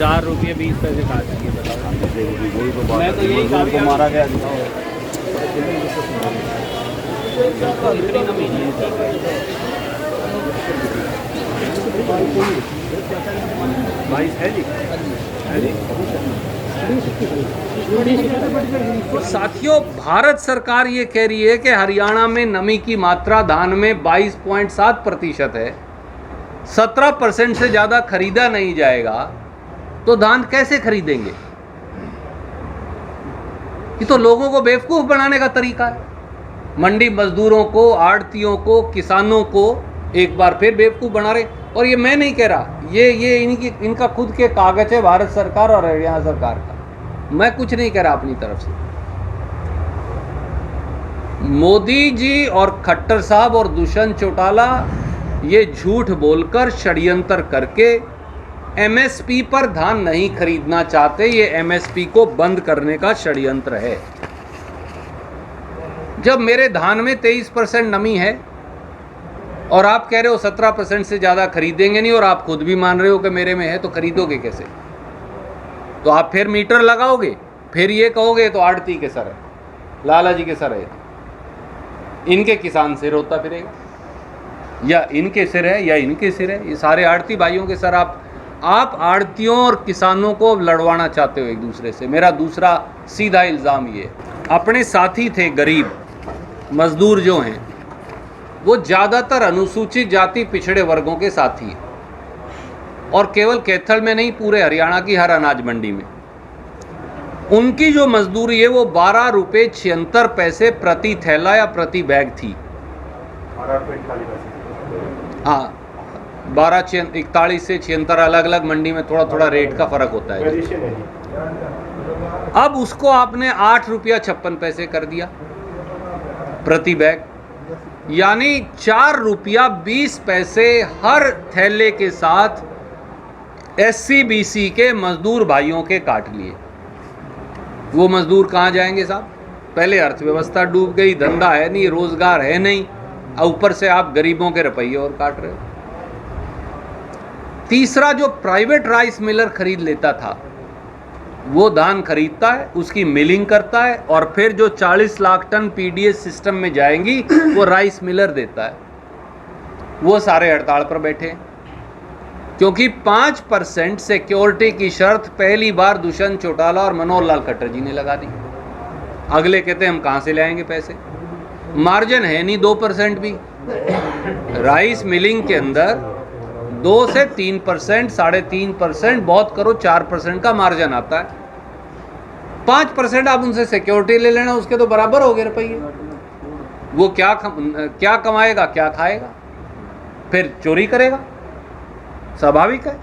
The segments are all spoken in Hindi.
₹4.20 काट दिए, बताओ। वही तो बात मैं तो यही मजदूर को मारा गया। इतनी नमी नहीं है, ठीक है। 22 है जी, है जी। तो साथियों, भारत सरकार ये कह रही है कि हरियाणा में नमी की मात्रा धान में 22.7% है, 17% से ज़्यादा खरीदा नहीं जाएगा, तो धान कैसे खरीदेंगे? ये तो लोगों को बेवकूफ़ बनाने का तरीका है। मंडी मजदूरों को, आड़तियों को, किसानों को एक बार फिर बेवकूफ़ बना रहे। और ये मैं नहीं कह रहा, ये इनका खुद के कागज है, भारत सरकार और हरियाणा सरकार का। मैं कुछ नहीं कह रहा अपनी तरफ से। मोदी जी और खट्टर साहब और दुष्यंत चौटाला ये झूठ बोलकर, षड्यंत्र करके एमएसपी पर धान नहीं खरीदना चाहते। ये एमएसपी को बंद करने का षड्यंत्र है। जब मेरे धान में 23% नमी है और आप कह रहे हो 17% से ज़्यादा खरीदेंगे नहीं, और आप खुद भी मान रहे हो कि मेरे में है, तो खरीदोगे कैसे? तो आप फिर मीटर लगाओगे, फिर ये कहोगे तो आड़ती के सर है, लाला जी के सर है, इनके किसान सिर होता फिरेगा, या इनके सिर है या इनके सिर है। ये सारे आड़ती भाइयों के सर आप आड़तियों और किसानों को लड़वाना चाहते हो एक दूसरे से। मेरा दूसरा सीधा इल्ज़ाम ये, अपने साथी थे गरीब मजदूर जो हैं, वो ज़्यादातर अनुसूचित जाति पिछड़े वर्गों के साथी हैं, और केवल कैथल में नहीं, पूरे हरियाणा की हर अनाज मंडी में उनकी जो मजदूरी है वो ₹12.76 प्रति थैला या प्रति बैग थी। हाँ, 12.41 से 76, अलग अलग मंडी में थोड़ा थोड़ा रेट का फर्क होता है। अब उसको आपने ₹8.56 कर दिया प्रति बैग, यानी ₹4.20 हर थैले के साथ SC-BC के मजदूर भाइयों के काट लिए। वो मजदूर कहाँ जाएंगे साहब? पहले अर्थव्यवस्था डूब गई, धंधा है नहीं, रोजगार है नहीं, ऊपर से आप गरीबों के रुपये और काट रहे हो। तीसरा, जो प्राइवेट राइस मिलर खरीद लेता था, वो धान खरीदता है, उसकी मिलिंग करता है, और फिर जो 40 लाख टन PDS सिस्टम में जाएंगी वो राइस मिलर देता है। वो सारे हड़ताल पर बैठे हैं, क्योंकि 5% सिक्योरिटी की शर्त पहली बार दुष्यंत चौटाला और मनोहर लाल खट्टर जी ने लगा दी। अगले कहते हैं हम कहाँ से लाएंगे पैसे, मार्जिन है नहीं 2% भी। राइस मिलिंग के अंदर 2 से 3%, 3.5%, बहुत करो 4% का मार्जिन आता है। 5% आप उनसे सिक्योरिटी ले लेना, उसके तो बराबर हो गए रुपये। वो क्या कमाएगा, क्या खाएगा? फिर चोरी करेगा, स्वाभाविक है।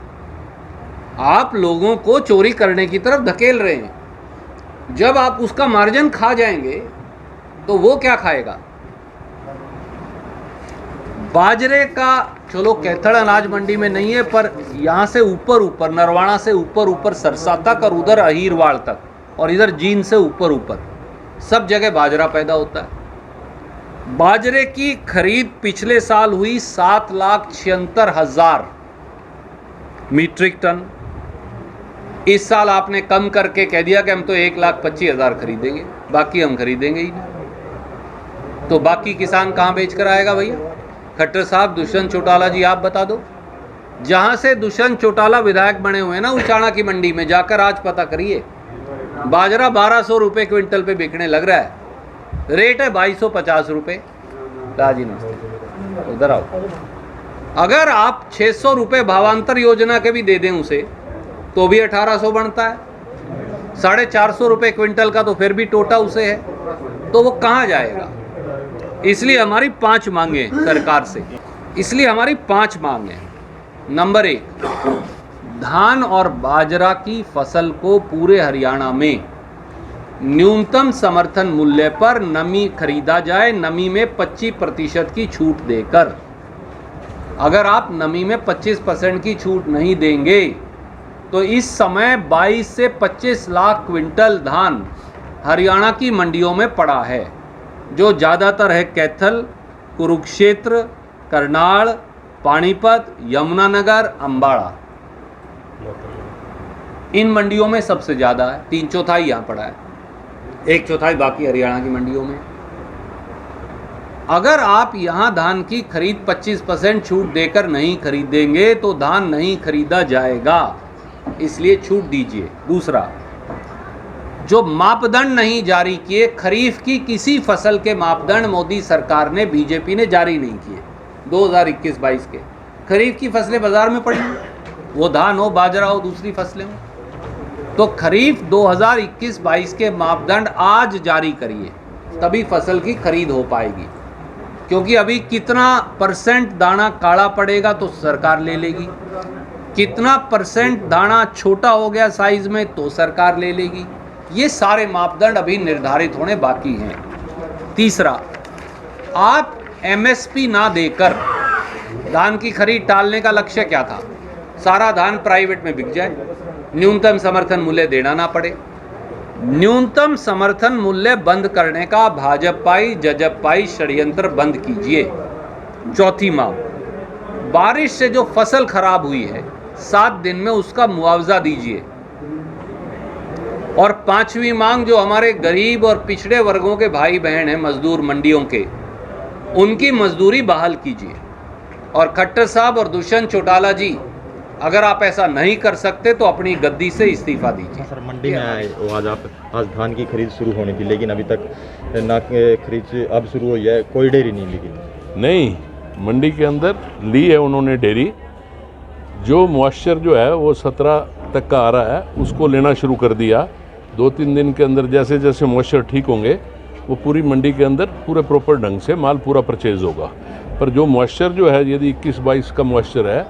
आप लोगों को चोरी करने की तरफ धकेल रहे हैं। जब आप उसका मार्जिन खा जाएंगे तो वो क्या खाएगा? बाजरे का, चलो कैथल अनाज मंडी में नहीं है, पर यहाँ से ऊपर नरवाणा से ऊपर सरसा तक, और उधर अहीरवाड़ तक, और इधर जींद से ऊपर सब जगह बाजरा पैदा होता है। बाजरे की खरीद पिछले साल हुई 7,76,000 मीट्रिक टन। इस साल आपने कम करके कह दिया कि हम तो 1,25,000 खरीदेंगे, बाकी हम खरीदेंगे ही नहीं। तो बाकी किसान कहाँ बेच कर आएगा भैया? खट्टर साहब, दुष्यंत चौटाला जी, आप बता दो। जहाँ से दुष्यंत चौटाला विधायक बने हुए हैं ना, उचाणा की मंडी में जाकर आज पता करिए, बाजरा 1,200 रुपये क्विंटल पे बिकने लग रहा है। रेट है 2,250 रुपये। राजी नमस्ते, उधर आओ। अगर आप 600 रुपये भावांतर योजना के भी दे दें उसे, तो भी 1,800 बनता है। 450 रुपये क्विंटल का तो फिर भी टोटा उसे है, तो वो कहाँ जाएगा? इसलिए हमारी 5 मांगे सरकार से। नंबर 1, धान और बाजरा की फसल को पूरे हरियाणा में न्यूनतम समर्थन मूल्य पर नमी खरीदा जाए, नमी में 25% की छूट देकर। अगर आप नमी में 25% की छूट नहीं देंगे तो इस समय 22 से 25 लाख क्विंटल धान हरियाणा की मंडियों में पड़ा है, जो ज़्यादातर है कैथल, कुरुक्षेत्र, करनाल, पानीपत, यमुनानगर, अम्बाड़ा। इन मंडियों में सबसे ज़्यादा है, 3/4 यहाँ पड़ा है, 1/4 बाकी हरियाणा की मंडियों में। अगर आप यहाँ धान की खरीद 25% छूट देकर नहीं खरीदेंगे तो धान नहीं खरीदा जाएगा, इसलिए छूट दीजिए। दूसरा, जो मापदंड नहीं जारी किए, खरीफ की किसी फसल के मापदंड मोदी सरकार ने, बीजेपी ने जारी नहीं किए 2021-22 के। खरीफ की फसलें बाजार में पड़ी, वो धान हो, बाजरा हो, दूसरी फसलें हो, तो खरीफ 2021-22 के मापदंड आज जारी करिए, तभी फसल की खरीद हो पाएगी। क्योंकि अभी कितना % दाना काला पड़ेगा तो सरकार ले लेगी, कितना % दाना छोटा हो गया साइज में तो सरकार ले लेगी। ये सारे मापदंड अभी निर्धारित होने बाकी हैं। तीसरा, आप MSP ना देकर धान की खरीद टालने का लक्ष्य क्या था? सारा धान प्राइवेट में बिक जाए, न्यूनतम समर्थन मूल्य देना ना पड़े। न्यूनतम समर्थन मूल्य बंद करने का भाजपाई जजपाई षड्यंत्र बंद कीजिए। चौथी मांग, बारिश से जो फसल खराब हुई है 7 दिन में उसका मुआवजा दीजिए। और 5वीं मांग, जो हमारे गरीब और पिछड़े वर्गों के भाई बहन हैं मजदूर मंडियों के, उनकी मजदूरी बहाल कीजिए। और खट्टर साहब और दुष्यंत चौटाला जी, अगर आप ऐसा नहीं कर सकते तो अपनी गद्दी से इस्तीफा दीजिए। सर, मंडी में आए वो आज धान की खरीद शुरू होनी थी, लेकिन अभी तक ना खरीद अब शुरू हुई है, कोई डेयरी नहीं लिखी। नहीं, मंडी के अंदर ली है उन्होंने डेयरी। जो मॉइस्चर जो है वो 17 तक का आ रहा है, उसको लेना शुरू कर दिया। 2-3 दिन के अंदर जैसे जैसे मॉइस्चर ठीक होंगे वो पूरी मंडी के अंदर पूरे प्रॉपर ढंग से माल पूरा परचेज होगा। पर जो मॉइस्चर जो है, यदि 21-22 का मॉइस्चर है,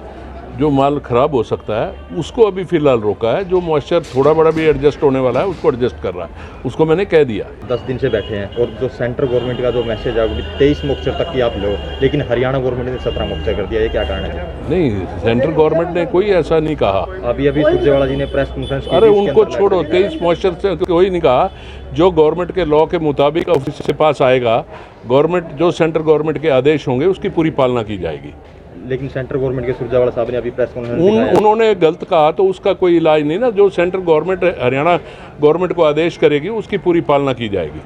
जो माल ख़राब हो सकता है, उसको अभी फ़िलहाल रोका है। जो मॉइस्चर थोड़ा बड़ा भी एडजस्ट होने वाला है उसको एडजस्ट कर रहा है, उसको मैंने कह दिया। 10 दिन से बैठे हैं और जो सेंट्रल गवर्नमेंट का जो मैसेज है वो 23 मॉइस्चर तक की आप लो, लेकिन हरियाणा गवर्नमेंट ने 17 मॉइस्चर कर दिया। ये क्या कारण है? नहीं, सेंट्रल गवर्नमेंट ने कोई ऐसा नहीं कहा। अभी सुरजेवाला जी ने प्रेस कॉन्फ्रेंस की। अरे उनको छोड़ो, 23 मॉइस्चर से कोई नहीं कहा। जो गवर्नमेंट के लॉ के मुताबिक ऑफिस से पास आएगा, गवर्नमेंट जो सेंट्रल गवर्नमेंट के आदेश होंगे उसकी पूरी पालना की जाएगी। लेकिन सेंट्रल गवर्नमेंट के सुरजेवाला साहब ने अभी प्रेस कॉन्फ्रेंस उन्होंने गलत कहा तो उसका कोई इलाज नहीं ना। जो सेंट्रल गवर्नमेंट हरियाणा गवर्नमेंट को आदेश करेगी उसकी पूरी पालना की जाएगी।